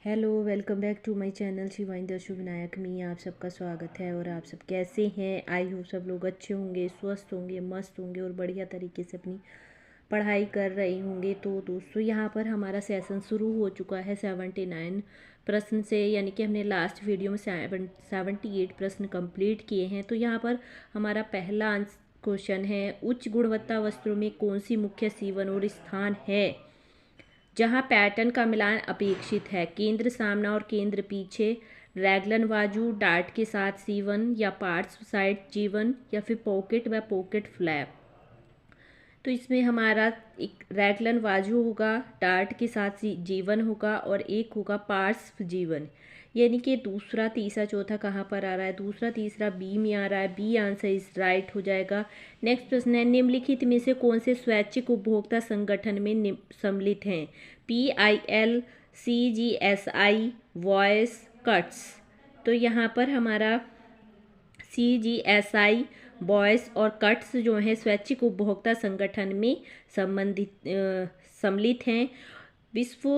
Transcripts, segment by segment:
Hello, welcome back to my channel Shivani Darshu Vinayak में आप सबका स्वागत है। और आप सब कैसे हैं? आई होप सब लोग अच्छे होंगे, स्वस्थ होंगे, मस्त होंगे और बढ़िया तरीके से अपनी पढ़ाई कर रहे होंगे। तो दोस्तों, यहाँ पर हमारा सेशन शुरू हो चुका है 79 प्रश्न से, यानी कि हमने लास्ट वीडियो में 78 प्रश्न कंप्लीट किए हैं। तो यहाँ पर हमारा पहला क्वेश्चन है, उच्च गुणवत्ता वस्त्रों में कौन सी मुख्य सीवन और स्थान है जहां पैटर्न का मिलान अपेक्षित है? केंद्र सामना और केंद्र पीछे, रैगलन बाजू, डार्ट के साथ सीवन, या पार्श्व साइड जीवन, या फिर पॉकेट व पॉकेट फ्लैप। तो इसमें हमारा एक रैगलन बाजू होगा, डार्ट के साथ जीवन होगा और एक होगा पार्श्व जीवन। यानी कि दूसरा, तीसरा, चौथा कहाँ पर आ रहा है? दूसरा, तीसरा बी में आ रहा है। बी आंसर इज राइट हो जाएगा। नेक्स्ट प्रश्न है, निम्नलिखित में से कौन से स्वैच्छिक उपभोक्ता संगठन में सम्मिलित हैं? PIL, CGSI, voice, cuts. तो यहाँ पर हमारा CGSI, बॉयस और कट्स जो हैं स्वैच्छिक उपभोक्ता संगठन में सम्मिलित हैं। विश्व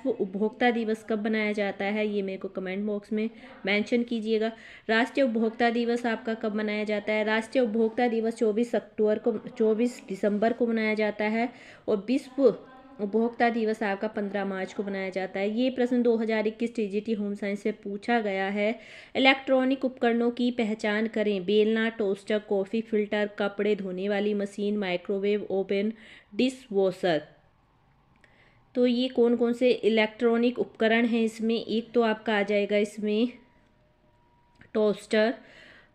उपभोक्ता दिवस कब मनाया जाता है? ये मेरे को कमेंट बॉक्स में मेंशन कीजिएगा। राष्ट्रीय उपभोक्ता दिवस आपका कब मनाया जाता है? राष्ट्रीय उपभोक्ता दिवस 24 दिसंबर को मनाया जाता है और विश्व उपभोक्ता दिवस आपका 15 मार्च को मनाया जाता है। ये प्रश्न 2021 TGT होम साइंस से पूछा गया है। इलेक्ट्रॉनिक उपकरणों की पहचान करें। बेलना, टोस्टर, कॉफ़ी फिल्टर, कपड़े धोने वाली machine, microwave oven, dish washer. तो ये कौन कौन से इलेक्ट्रॉनिक उपकरण हैं इसमें? एक तो आपका आ जाएगा इसमें टोस्टर,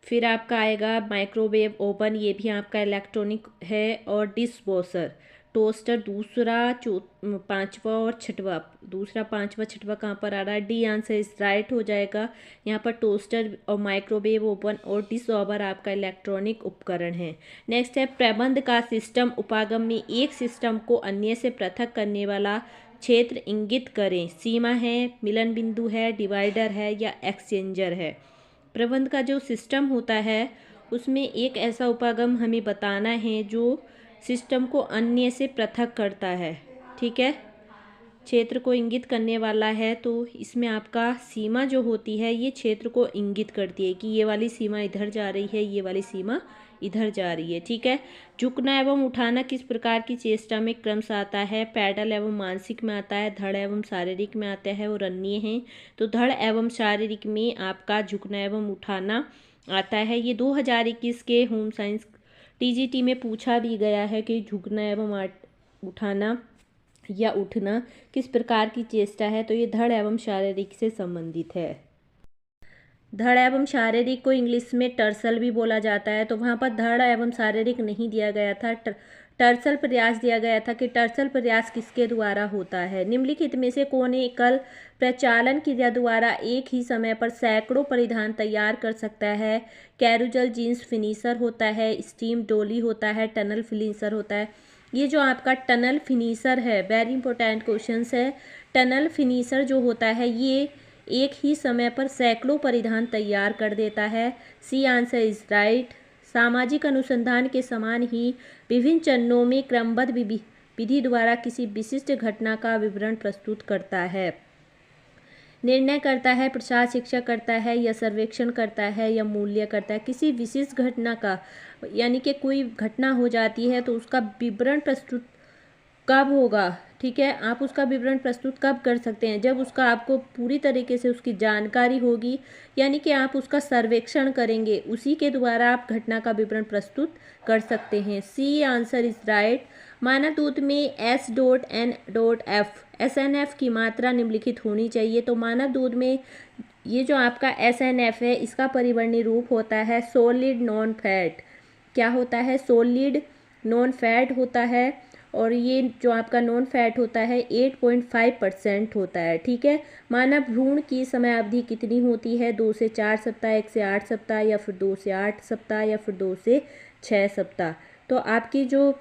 फिर आपका आएगा माइक्रोवेव ओवन, ये भी आपका इलेक्ट्रॉनिक है, और डिश वॉशर। टोस्टर दूसरा, पांचवा और छठवा। दूसरा, पांचवा, छठवा कहाँ पर आ रहा है? डी आंसर इस राइट हो जाएगा। यहाँ पर टोस्टर और माइक्रोवेव ओवन और डिश वॉशर आपका इलेक्ट्रॉनिक उपकरण है। नेक्स्ट है, प्रबंध का सिस्टम उपागम में एक सिस्टम को अन्य से पृथक करने वाला क्षेत्र इंगित करें। सीमा है, मिलन बिंदु है, डिवाइडर है, या एक्सचेंजर है? प्रबंध का जो सिस्टम होता है उसमें एक ऐसा उपागम हमें बताना है जो सिस्टम को अन्य से पृथक करता है। ठीक है, क्षेत्र को इंगित करने वाला है। तो इसमें आपका सीमा जो होती है ये क्षेत्र को इंगित करती है कि ये वाली सीमा इधर जा रही है, ये वाली सीमा इधर जा रही है। ठीक है, झुकना एवं उठाना किस प्रकार की चेष्टा में क्रमशः आता है? पैडल एवं मानसिक में आता है, धड़ एवं शारीरिक में आता है और अन्य है। तो धड़ एवं शारीरिक में आपका झुकना एवं उठाना आता है। ये 2021 के होम साइंस TGT में पूछा भी गया है कि झुकना एवं उठाना या उठना किस प्रकार की चेष्टा है? तो ये धड़ एवं शारीरिक से संबंधित है। धड़ एवं शारीरिक को इंग्लिश में टर्सल भी बोला जाता है। तो वहाँ पर धड़ एवं शारीरिक नहीं दिया गया था, टर्सल प्रयास दिया गया था कि टर्सल प्रयास किसके द्वारा होता है? निम्नलिखित में से कौन एकल प्रचालन क्रिया द्वारा एक ही समय पर सैकड़ों परिधान तैयार कर सकता है? कैरुजल जीन्स फिनिशर होता है, स्टीम डोली होता है, टनल फिनिशर होता है। ये जो आपका टनल फिनिशर है, वेरी इंपॉर्टेंट क्वेश्चन है। टनल फिनिशर जो होता है ये एक ही समय पर सैकड़ों परिधान तैयार कर देता है। C answer is right. सामाजिक अनुसंधान के समान ही विभिन्न चरणों में क्रमबद्ध विधि द्वारा किसी विशिष्ट घटना का विवरण प्रस्तुत करता है। निर्णय करता है, प्रसार शिक्षा करता है, या सर्वेक्षण करता है, या मूल्य करता है। किसी विशिष्ट घटना का, यानी कि कोई घटना हो जाती है तो उसका विवरण प्रस्तुत कब होगा? ठीक है, आप उसका विवरण प्रस्तुत कब कर सकते हैं? जब उसका आपको पूरी तरीके से उसकी जानकारी होगी, यानी कि आप उसका सर्वेक्षण करेंगे, उसी के द्वारा आप घटना का विवरण प्रस्तुत कर सकते हैं। C answer is right. मानव दूध में S.N.F SNF की मात्रा निम्नलिखित होनी चाहिए। तो मानव दूध में ये जो आपका SNF है इसका परिवर्णी रूप होता है सॉलिड नॉन फैट। क्या होता है? सॉलिड नॉन फैट होता है, और ये जो आपका नॉन फैट होता है 8.5% होता है। ठीक है, मानव भ्रूण की समय अवधि कितनी होती है? 2 से 4 सप्ताह, 1 से 8 सप्ताह, या फिर 2 से 8 सप्ताह, या फिर 2 से 6 सप्ताह। तो आपकी जो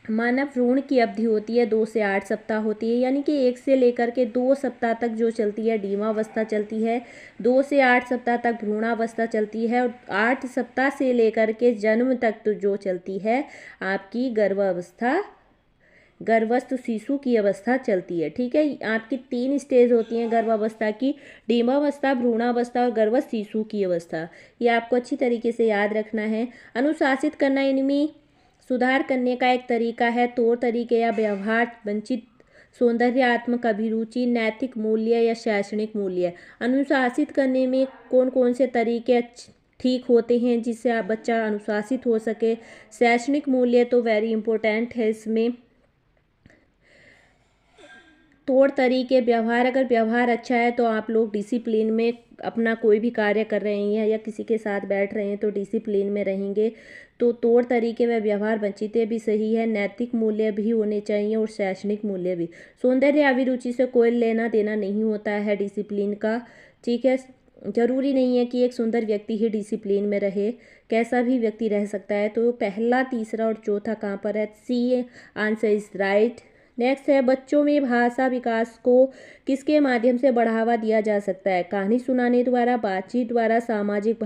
मानव भ्रूण की अवधि होती है 2 से 8 सप्ताह होती है, यानी कि 1 से लेकर के 2 सप्ताह तक जो चलती है डीमावस्था चलती है, 2 से 8 सप्ताह तक भ्रूणावस्था चलती है, और 8 सप्ताह से लेकर के जन्म तक तो जो चलती है आपकी गर्भावस्था गर्भस्थ शिशु की अवस्था चलती है। ठीक है, आपकी 3 स्टेज होती हैं गर्भावस्था की, डिम्बावस्था, भ्रूणावस्था और गर्भस्थ शिशु की अवस्था। ये आपको अच्छी तरीके से याद रखना है। अनुशासित करना इनमें सुधार करने का एक तरीका है तौर तरीके या व्यवहार, वंचित सौंदर्यात्मक अभिरुचि, नैतिक मूल्य या शैक्षणिक मूल्य। अनुशासित करने में कौन कौन से तरीके ठीक होते हैं जिससे आप बच्चा अनुशासित हो सके। शैक्षणिक मूल्य तो वेरी इंपॉर्टेंट है इसमें। तौर तरीके, व्यवहार, अगर व्यवहार अच्छा है तो आप लोग डिसिप्लिन में अपना कोई भी कार्य कर रहे हैं या किसी के साथ बैठ रहे हैं तो डिसिप्लिन में रहेंगे। तो तौर तरीके व व्यवहार वंचितें भी सही है, नैतिक मूल्य भी होने चाहिए और शैक्षणिक मूल्य भी। सौंदर्य अभिरुचि से कोई लेना देना नहीं होता है डिसिप्लिन का। ठीक है, जरूरी नहीं है कि एक सुंदर व्यक्ति ही डिसिप्लिन में रहे, कैसा भी व्यक्ति रह सकता है। तो पहला, तीसरा और चौथा कहाँ पर है? C answer is right. Next है, बच्चों में भाषा विकास को किसके माध्यम से बढ़ावा दिया जा सकता है? कहानी सुनाने द्वारा, बातचीत द्वारा, सामाजिक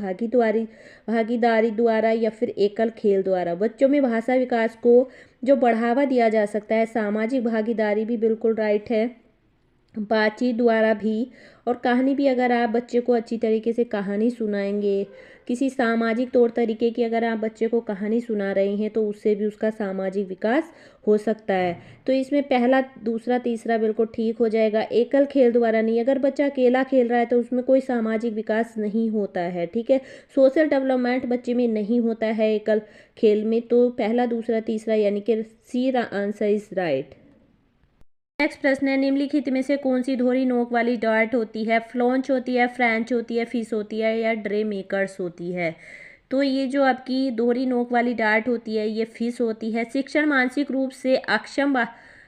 भागीदारी द्वारा या फिर एकल खेल द्वारा। बच्चों में भाषा विकास को जो बढ़ावा दिया जा सकता है, सामाजिक भागीदारी भी बिल्कुल राइट है, बातचीत द्वारा भी, और कहानी भी। अगर आप बच्चे को अच्छी तरीके से कहानी सुनाएंगे, किसी सामाजिक तौर तरीके की अगर आप बच्चे को कहानी सुना रहे हैं तो उससे भी उसका सामाजिक विकास हो सकता है। तो इसमें पहला, दूसरा, तीसरा बिल्कुल ठीक हो जाएगा। एकल खेल द्वारा नहीं, अगर बच्चा अकेला खेल रहा है तो उसमें कोई सामाजिक विकास नहीं होता है। ठीक है, सोशल डेवलपमेंट बच्चे में नहीं होता है एकल खेल में। तो पहला, दूसरा, तीसरा यानी कि C answer is right. Next प्रश्न है, निम्नलिखित में से कौन सी दोहरी नोक वाली डार्ट होती है? फ्लॉन्च होती है, फ्रेंच होती है, फिश होती है या ड्रे मेकर्स होती है? तो ये जो आपकी दोहरी नोक वाली डार्ट होती है ये फिश होती है। शिक्षण मानसिक रूप से अक्षम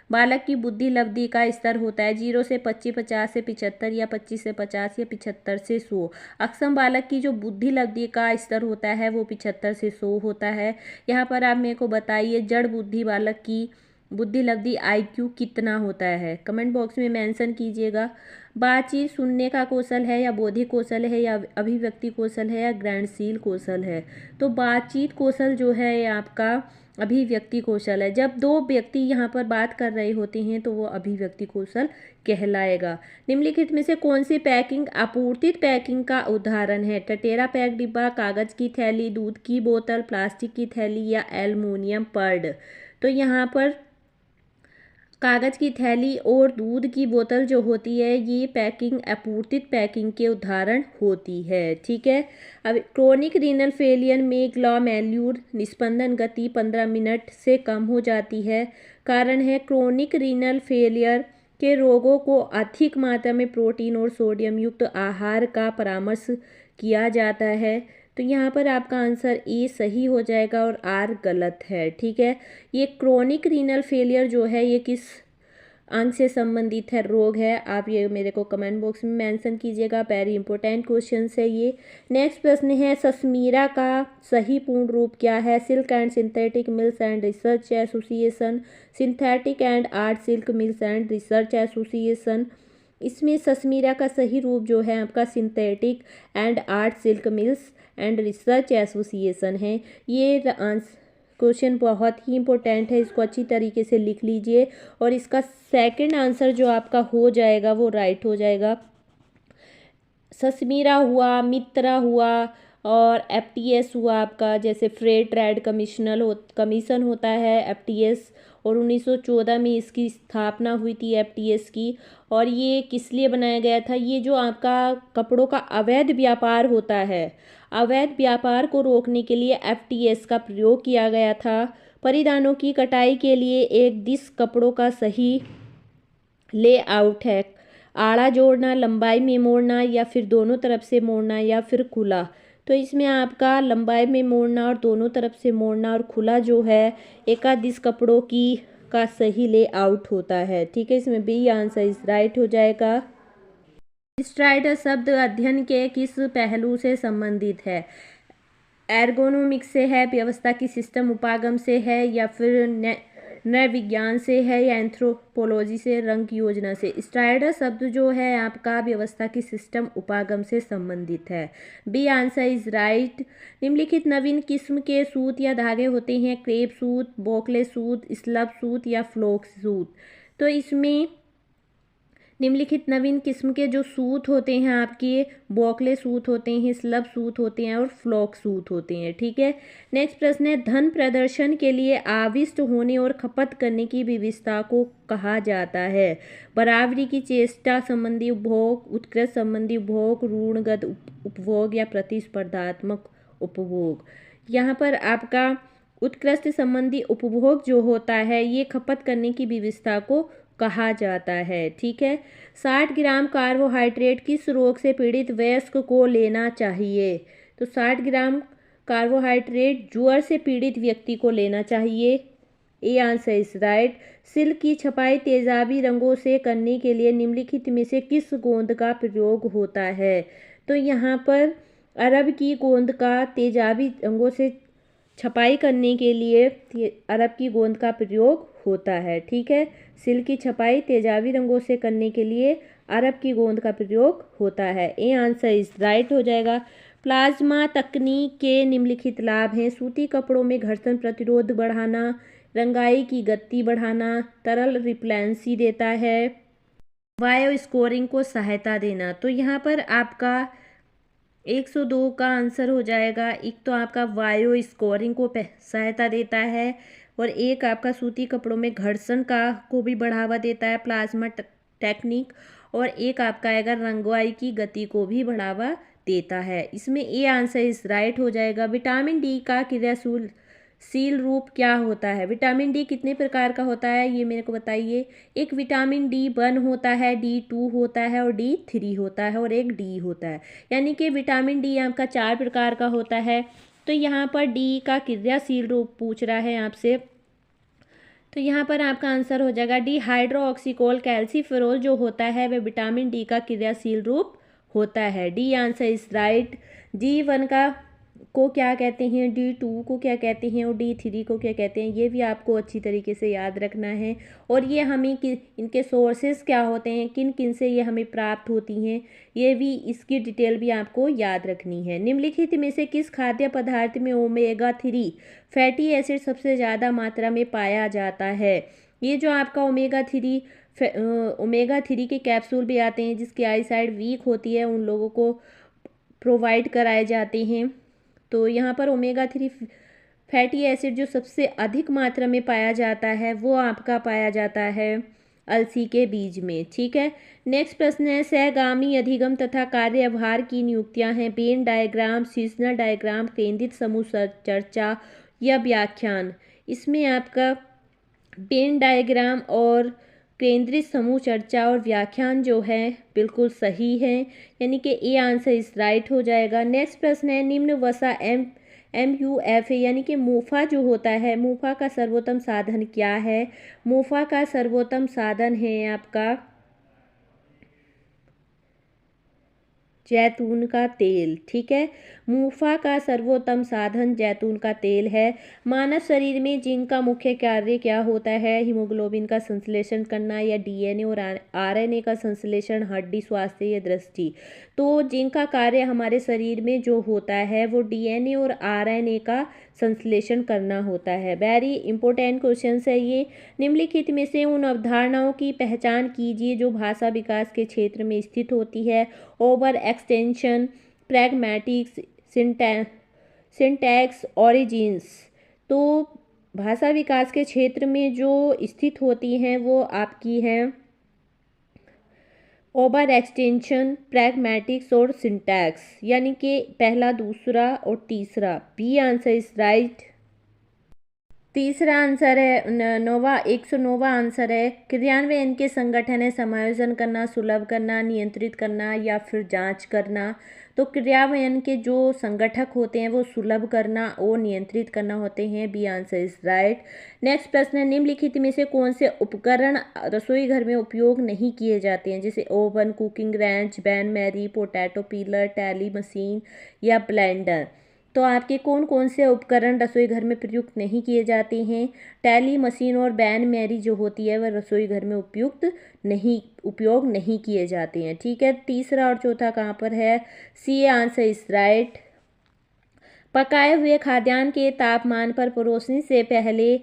बालक की बुद्धि लब्धि का स्तर होता है 0 से 25, 50 से 75 या 25 से 50 या 75 से 100। अक्षम बालक की जो बुद्धि लब्धि का स्तर होता है वो 75 से 100 होता है। यहाँ पर आप मेरे को बताइए, जड़ बुद्धि बालक की बुद्धि लब्धि IQ कितना होता है? कमेंट बॉक्स में मेंशन कीजिएगा। बातचीत सुनने का कौशल है या बौद्धिक कौशल है या अभिव्यक्ति कौशल है या ग्रहणशील कौशल है? तो बातचीत कौशल जो है ये आपका अभिव्यक्ति कौशल है। जब दो व्यक्ति यहाँ पर बात कर रहे होते हैं तो वो अभिव्यक्ति कौशल कहलाएगा। निम्नलिखित में से कौन सी पैकिंग आपूर्तित पैकिंग का उदाहरण है? टटेरा पैक डिब्बा, कागज की थैली, दूध की बोतल, प्लास्टिक की थैली या एल्युमिनियम पर्ड? तो यहाँ पर कागज़ की थैली और दूध की बोतल जो होती है ये पैकिंग आपूर्तित पैकिंग के उदाहरण होती है। ठीक है, अब क्रोनिक रीनल फेलियर में ग्लोमेरुलर निस्पंदन गति 15 मिनट से कम हो जाती है। कारण है, क्रोनिक रीनल फेलियर के रोगों को अधिक मात्रा में प्रोटीन और सोडियम युक्त आहार का परामर्श किया जाता है। तो यहाँ पर आपका आंसर ए सही हो जाएगा और आर गलत है। ठीक है, ये क्रोनिक रीनल फेलियर जो है ये किस अंग से संबंधित है, रोग है? आप ये मेरे को कमेंट बॉक्स में मेंशन कीजिएगा। वेरी इंपॉर्टेंट क्वेश्चन है ये। नेक्स्ट प्रश्न है, सस्मीरा का सही पूर्ण रूप क्या है? Silk and synthetic mills and research association, synthetic and art silk mills and research association. इसमें सस्मीरा का सही रूप जो है आपका synthetic and art silk mills and research association है। ये क्वेश्चन बहुत ही इंपॉर्टेंट है, इसको अच्छी तरीके से लिख लीजिए और इसका सेकंड आंसर जो आपका हो जाएगा वो राइट हो जाएगा। सस्मीरा हुआ, मित्रा हुआ और FTS हुआ आपका, जैसे फ्रेट ट्रेड कमीशन होता है FTS, और 1914 में इसकी स्थापना हुई थी FTS की। और ये किस लिए बनाया गया था? ये जो आपका कपड़ों का अवैध व्यापार होता है, अवैध व्यापार को रोकने के लिए FTS का प्रयोग किया गया था। परिधानों की कटाई के लिए एक दिश कपड़ों का सही लेआउट है। आड़ा जोड़ना, लंबाई में मोड़ना या फिर दोनों तरफ से मोड़ना या फिर खुला? तो इसमें आपका लंबाई में मोड़ना और दोनों तरफ से मोड़ना और खुला जो है एकादिश कपड़ों की का सही लेआउट होता है। ठीक है, इसमें बी आंसर इस राइट हो जाएगा। स्ट्राइडर शब्द अध्ययन के किस पहलू से संबंधित है? एर्गोनोमिक्स से है, व्यवस्था की सिस्टम उपागम से है या फिर नृ विज्ञान से है या एंथ्रोपोलॉजी से, रंग की योजना से। स्ट्राइडर शब्द जो है आपका व्यवस्था की सिस्टम उपागम से संबंधित है। B answer is right. निम्नलिखित नवीन किस्म के सूत या धागे होते हैं, क्रेप सूत, बोकले सूत, स्लब सूत या फ्लोक सूत। तो इसमें निम्नलिखित नवीन किस्म के जो सूत होते हैं आपके बोकले सूत होते हैं, स्लब सूत होते हैं और फ्लॉक सूत होते हैं। ठीक है, नेक्स्ट प्रश्न है, धन प्रदर्शन के लिए आविष्ट होने और खपत करने की विविधता को कहा जाता है। बराबरी की चेष्टा संबंधी उपभोग, उत्कृष्ट संबंधी उपभोग, ऋणगत उपभोग या प्रतिस्पर्धात्मक उपभोग। यहाँ पर आपका उत्कृष्ट संबंधी उपभोग जो होता है ये खपत करने की विविधता को कहा जाता है। ठीक है, 60 ग्राम कार्बोहाइड्रेट किस रोग से पीड़ित वयस्क को लेना चाहिए? तो 60 ग्राम कार्बोहाइड्रेट ज्वर से पीड़ित व्यक्ति को लेना चाहिए। A answer is right. Silk की छपाई तेजाबी रंगों से करने के लिए निम्नलिखित में से किस गोंद का प्रयोग होता है? तो यहाँ पर अरब की गोंद का तेजाबी रंगों से छपाई करने के लिए अरब की गोंद का प्रयोग होता है। ठीक है, सिल्क की छपाई तेजाबी रंगों से करने के लिए अरब की गोंद का प्रयोग होता है। ए आंसर इज राइट हो जाएगा। प्लाज्मा तकनीक के निम्नलिखित लाभ हैं, सूती कपड़ों में घर्षण प्रतिरोध बढ़ाना, रंगाई की गति बढ़ाना, तरल रिप्लेंसी देता है, वायो स्कोरिंग को सहायता देना। तो यहाँ पर आपका 102 का आंसर हो जाएगा। एक तो आपका वायो स्कोरिंग को सहायता देता है और एक आपका सूती कपड़ों में घर्षण को भी बढ़ावा देता है प्लाज्मा टेक्निक, और एक आपका आएगा रंगवाई की गति को भी बढ़ावा देता है। इसमें ए आंसर इस राइट हो जाएगा। विटामिन डी का क्रियाशील रूप क्या होता है? विटामिन डी कितने प्रकार का होता है ये मेरे को बताइए। एक विटामिन D1 होता है, D2 होता है और D3 होता है और एक डी होता है, यानी कि विटामिन डी आपका 4 प्रकार का होता है। तो यहाँ पर डी का क्रियाशील रूप पूछ रहा है आपसे, तो यहाँ पर आपका आंसर हो जाएगा डी हाइड्रोक्सीकोल कैल्सीफेरोल जो होता है वह विटामिन डी का क्रियाशील रूप होता है। D answer is right. D1 को क्या कहते हैं, D2 को क्या कहते हैं और D3 को क्या कहते हैं, ये भी आपको अच्छी तरीके से याद रखना है। और ये हमें इनके सोर्सेस क्या होते हैं, किन किन से ये हमें प्राप्त होती हैं, ये भी इसकी डिटेल भी आपको याद रखनी है। निम्नलिखित में से किस खाद्य पदार्थ में ओमेगा-3 फैटी एसिड सबसे ज़्यादा मात्रा में पाया जाता है? ये जो आपका ओमेगा-3 के कैप्सूल भी आते हैं जिसकी आई साइड वीक होती है, उन लोगों को प्रोवाइड कराए जाते हैं। तो यहाँ पर ओमेगा-3 फैटी एसिड जो सबसे अधिक मात्रा में पाया जाता है वो आपका पाया जाता है अलसी के बीज में। ठीक है, नेक्स्ट प्रश्न है, सहगामी अधिगम तथा कार्यभार की नियुक्तियां हैं। वेन डायग्राम, सीजनल डायग्राम, केंद्रित समूह चर्चा या व्याख्यान। इसमें आपका वेन डायग्राम और केंद्रित समूह चर्चा और व्याख्यान जो है बिल्कुल सही है, यानी कि ए आंसर इस राइट हो जाएगा। नेक्स्ट प्रश्न है, निम्न वसा MUFA यानी कि मूफा जो होता है, मूफा का सर्वोत्तम साधन क्या है? मूफा का सर्वोत्तम साधन है आपका जैतून का तेल। ठीक है, मूफा का सर्वोत्तम साधन जैतून का तेल है। मानव शरीर में जिंक का मुख्य कार्य क्या होता है? हीमोग्लोबिन का संश्लेषण करना या DNA और RNA का संश्लेषण, हड्डी स्वास्थ्य या दृष्टि। तो जिंक का कार्य हमारे शरीर में जो होता है वो DNA और RNA का संश्लेषण करना होता है। वेरी इंपॉर्टेंट क्वेश्चन है ये। निम्नलिखित में से उन अवधारणाओं की पहचान कीजिए जो भाषा विकास के क्षेत्र में स्थित होती है। Over extension, pragmatics, syntax, origins. तो भाषा विकास के क्षेत्र में जो स्थित होती हैं वो आपकी हैं ओवर एक्सटेंशन, प्रैग्मेटिक्स और सिंटैक्स, यानी कि पहला, दूसरा और तीसरा। B answer is right. तीसरा आंसर है 109वां आंसर है, क्रियान्वयन के संगठन है समायोजन करना, सुलभ करना, नियंत्रित करना या फिर जांच करना। तो क्रियान्वयन के जो संगठक होते हैं वो सुलभ करना और नियंत्रित करना होते हैं। B answer is right. Next प्रश्न है, निम्नलिखित में से कौन से उपकरण रसोई घर में उपयोग नहीं किए जाते हैं? जैसे oven, cooking range, bain marie, potato peeler, tally machine या ब्लेंडर। तो आपके कौन कौन से उपकरण रसोई घर में प्रयुक्त नहीं किए जाते हैं? टैली मशीन और बैन मैरी जो होती है वह रसोई घर में उपयोग नहीं किए जाते हैं। ठीक है, तीसरा और चौथा कहाँ पर है? C answer is right. पकाए हुए खाद्यान्न के तापमान पर परोसने से पहले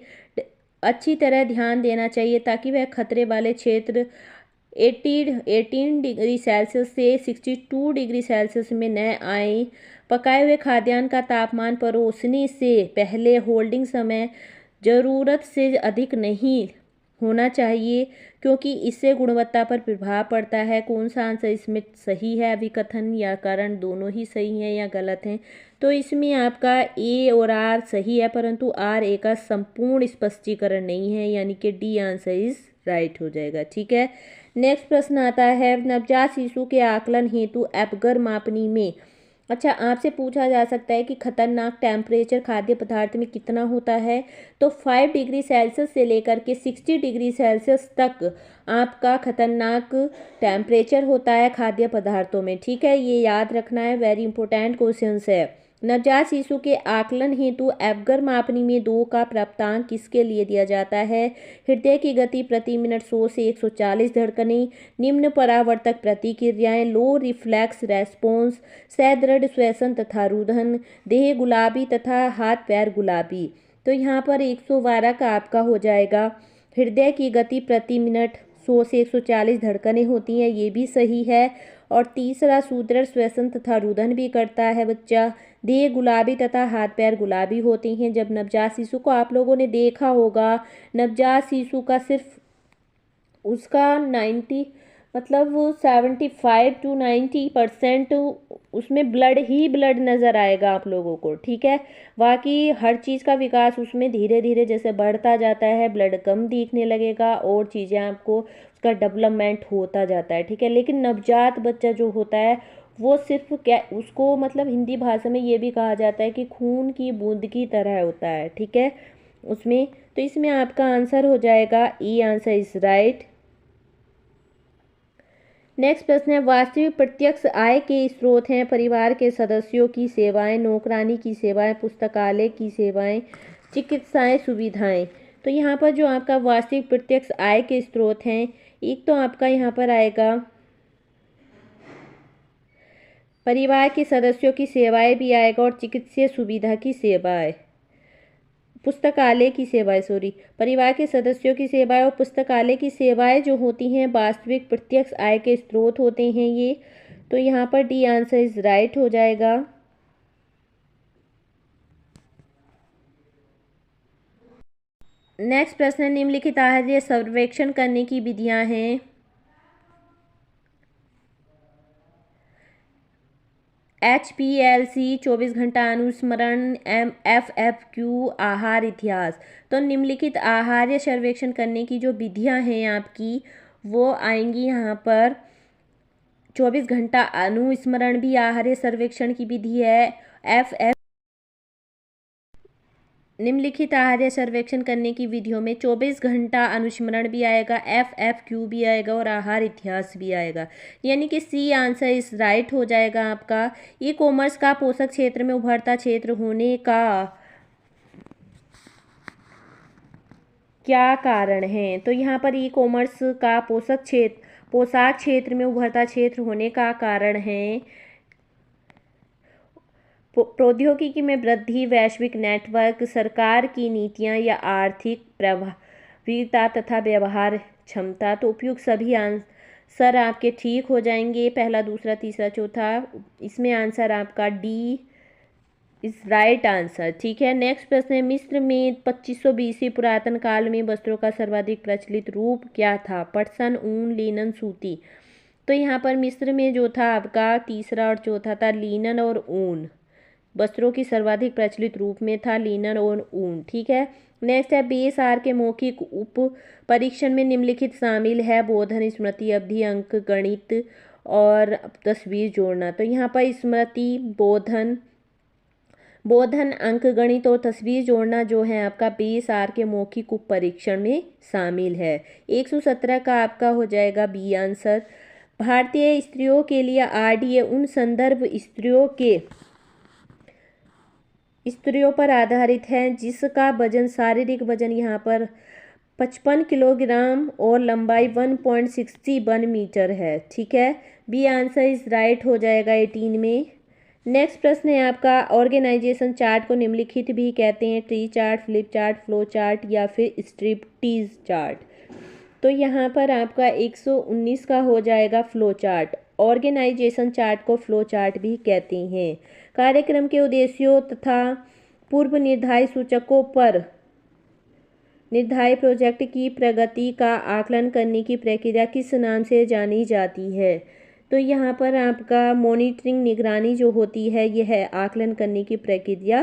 अच्छी तरह ध्यान देना चाहिए ताकि वह खतरे वाले क्षेत्र 18 डिग्री सेल्सियस से 62 डिग्री सेल्सियस में न आए। पकाए हुए खाद्यान्न का तापमान परोसने से पहले होल्डिंग समय ज़रूरत से अधिक नहीं होना चाहिए क्योंकि इससे गुणवत्ता पर प्रभाव पड़ता है। कौन सा आंसर इसमें सही है? अभिकथन या कारण दोनों ही सही हैं या गलत हैं? तो इसमें आपका ए और आर सही है, परंतु आर ए का संपूर्ण स्पष्टीकरण नहीं है, यानी कि डी आंसर इज राइट हो जाएगा। ठीक है, नेक्स्ट प्रश्न आता है, नवजात शिशु के आकलन हेतु एपगर मापनी में। अच्छा, आपसे पूछा जा सकता है कि खतरनाक टेम्परेचर खाद्य पदार्थ में कितना होता है? तो 5 डिग्री सेल्सियस से लेकर के 60 डिग्री सेल्सियस तक आपका खतरनाक टेम्परेचर होता है खाद्य पदार्थों में। ठीक है, ये याद रखना है, वेरी इंपॉर्टेंट क्वेश्चंस है। नवजात शिशु के आकलन हेतु एपगर मापनी में 2 का प्राप्तांक किसके लिए दिया जाता है? हृदय की गति प्रति मिनट 100 से 140 धड़कनें, निम्न परावर्तक प्रतिक्रियाएं, लो रिफ्लेक्स रेस्पॉन्स, सदृढ़ श्वसन तथा रुदन, देह गुलाबी तथा हाथ पैर गुलाबी। तो यहाँ पर 112 का आपका हो जाएगा। हृदय की गति प्रति मिनट 100 से 140 धड़कनें होती हैं, ये भी सही है। और तीसरा, सुदृढ़ श्वसन तथा रुदन भी करता है बच्चा। देह गुलाबी तथा हाथ पैर गुलाबी होते हैं। जब नवजात शिशु को आप लोगों ने देखा होगा, नवजात शिशु का सिर्फ उसका 75 to 90% उसमें ब्लड नज़र आएगा आप लोगों को। ठीक है, बाकी हर चीज़ का विकास उसमें धीरे धीरे जैसे बढ़ता जाता है, ब्लड कम दिखने लगेगा और चीज़ें आपको उसका डेवलपमेंट होता जाता है। ठीक है, लेकिन नवजात बच्चा जो होता है वो सिर्फ क्या, उसको हिंदी भाषा में ये भी कहा जाता है कि खून की बूंद की तरह होता है। ठीक है, उसमें तो इसमें आपका आंसर हो जाएगा ई आंसर इज राइट। नेक्स्ट प्रश्न है, वास्तविक प्रत्यक्ष आय के स्रोत हैं परिवार के सदस्यों की सेवाएं, नौकरानी की सेवाएं, पुस्तकालय की सेवाएं, चिकित्साएं, सुविधाएं। तो यहाँ पर जो आपका वास्तविक प्रत्यक्ष आय के स्रोत हैं, एक तो आपका यहाँ पर आएगा परिवार के सदस्यों की सेवाएं भी आएगा और चिकित्सीय सुविधा की सेवाएं, पुस्तकालय की सेवाएं, परिवार के सदस्यों की सेवाएं और पुस्तकालय की सेवाएं जो होती हैं वास्तविक प्रत्यक्ष आय के स्रोत होते हैं ये। तो यहाँ पर डी आंसर इज राइट हो जाएगा। नेक्स्ट प्रश्न, निम्नलिखित आहार्य सर्वेक्षण करने की विधियां हैं। HPLC 24 घंटा अनुस्मरण, FFQ आहार इतिहास। तो निम्नलिखित आहार्य सर्वेक्षण करने की जो विधियां हैं आपकी वो आएंगी यहाँ पर। 24 घंटा अनुस्मरण भी आहार्य सर्वेक्षण की विधि है। निम्नलिखित आहार्य सर्वेक्षण करने की विधियों में 24 घंटा अनुस्मरण भी आएगा, FFQ भी आएगा और आहार इतिहास भी आएगा, यानी कि सी आंसर इस राइट हो जाएगा आपका। ई कॉमर्स का पोषक क्षेत्र में उभरता क्षेत्र होने का क्या कारण है? तो यहाँ पर ई कॉमर्स का पोशाक क्षेत्र में उभरता क्षेत्र होने का कारण है प्रौद्योगिकी में वृद्धि, वैश्विक नेटवर्क, सरकार की नीतियां या आर्थिक प्रभावशीलता तथा व्यवहार क्षमता। तो उपयुक्त सभी आंसर आपके ठीक हो जाएंगे, पहला, दूसरा, तीसरा, चौथा। इसमें आंसर आपका डी इज राइट आंसर। ठीक है, नेक्स्ट प्रश्न है, मिस्र में 2500 BC पुरातन काल में वस्त्रों का सर्वाधिक प्रचलित रूप क्या था? पटसन, ऊन, लिनन, सूती। तो यहाँ पर मिस्र में जो था आपका तीसरा और चौथा था लिनन और ऊन। वस्त्रों की सर्वाधिक प्रचलित रूप में था लिनन और ऊन। ठीक है, नेक्स्ट है, BSR के मौखिक उप परीक्षण में निम्नलिखित शामिल है बोधन, स्मृति, अवधि, अंक गणित और तस्वीर जोड़ना। तो यहाँ पर स्मृति, बोधन, अंक गणित और तस्वीर जोड़ना जो है आपका BSR के मौखिक उप परीक्षण में शामिल है। 117 का आपका हो जाएगा बी आंसर। भारतीय स्त्रियों के लिए RDA उन संदर्भ स्त्रियों के स्त्रियों पर आधारित है, जिसका वजन शारीरिक वजन यहाँ पर 55 किलोग्राम और लंबाई 1.61 मीटर है। ठीक है, बी आंसर इज राइट हो जाएगा 18 में। नेक्स्ट प्रश्न है आपका, ऑर्गेनाइजेशन चार्ट को निम्नलिखित भी कहते हैं, tree chart, flip chart, flow chart या फिर स्ट्रिपटीज चार्ट। तो यहाँ पर आपका 119 का हो जाएगा फ्लो चार्ट। ऑर्गेनाइजेशन चार्ट को फ्लो चार्ट भी कहते हैं। कार्यक्रम के उद्देश्यों तथा पूर्व निर्धारित सूचकों पर निर्धारित प्रोजेक्ट की प्रगति का आकलन करने की प्रक्रिया किस नाम से जानी जाती है? तो यहाँ पर आपका मॉनिटरिंग, निगरानी जो होती है यह आकलन करने की प्रक्रिया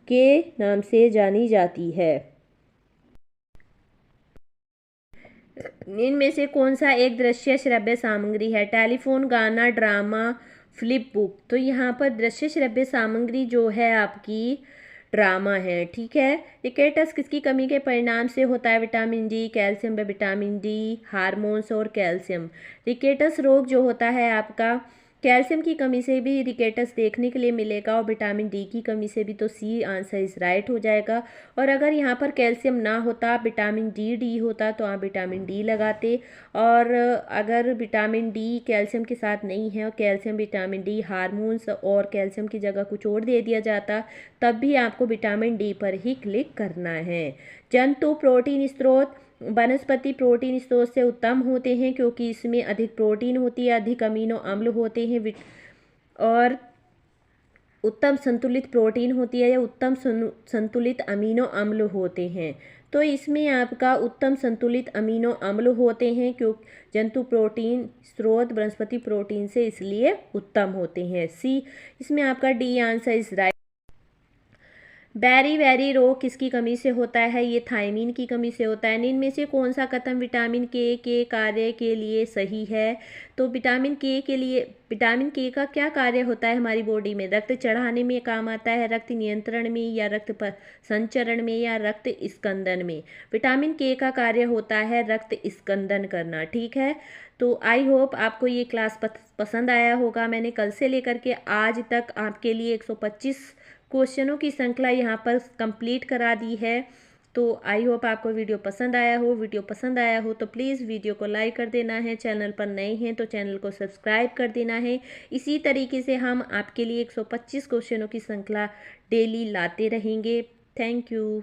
के नाम से जानी जाती है। इनमें से कौन सा एक दृश्य श्रव्य सामग्री है? टेलीफोन, गाना, ड्रामा, फ्लिप बुक। तो यहाँ पर दृश्य श्रव्य सामग्री जो है आपकी ड्रामा है। ठीक है, रिकेटस किसकी कमी के परिणाम से होता है? विटामिन डी, कैल्शियम व विटामिन डी, हार्मोन्स और कैल्शियम। रिकेटस रोग जो होता है आपका कैल्शियम की कमी से भी रिकेटस देखने के लिए मिलेगा और विटामिन डी की कमी से भी, तो सी आंसर इज राइट हो जाएगा। और अगर यहाँ पर कैल्शियम ना होता, विटामिन डी होता, तो आप विटामिन डी लगाते। और अगर विटामिन डी कैल्शियम के साथ नहीं है और कैल्शियम, विटामिन डी, हार्मोन्स और कैल्शियम की जगह कुछ और दे दिया जाता, तब भी आपको विटामिन डी पर ही क्लिक करना है। जंतु प्रोटीन स्रोत वनस्पति प्रोटीन स्रोत से उत्तम होते हैं, क्योंकि इसमें अधिक प्रोटीन होती है, अधिक अमीनो अम्ल होते हैं और उत्तम संतुलित प्रोटीन होती है या उत्तम संतुलित अमीनो अम्ल होते हैं। तो इसमें आपका उत्तम संतुलित अमीनो अम्ल होते हैं, क्योंकि जंतु प्रोटीन स्रोत वनस्पति प्रोटीन से इसलिए उत्तम होते हैं। सी इसमें आपका डी आंसर इज राइट। बेरी रोग किसकी कमी से होता है? ये थायमीन की कमी से होता है। इनमें से कौन सा कथन विटामिन के कार्य के लिए सही है? तो विटामिन के का क्या कार्य होता है हमारी बॉडी में? रक्त चढ़ाने में काम आता है, रक्त नियंत्रण में, या रक्त संचरण में, या रक्त स्कंदन में? विटामिन के का कार्य होता है रक्त स्कंदन करना। ठीक है, तो आई होप आपको ये क्लास पसंद आया होगा। मैंने कल से लेकर के आज तक आपके लिए 125 क्वेश्चनों की श्रृंखला यहाँ पर कंप्लीट करा दी है। तो आई होप आपको वीडियो पसंद आया हो तो प्लीज़ वीडियो को लाइक कर देना है। चैनल पर नए हैं तो चैनल को सब्सक्राइब कर देना है। इसी तरीके से हम आपके लिए 125 क्वेश्चनों की श्रृंखला डेली लाते रहेंगे। Thank you.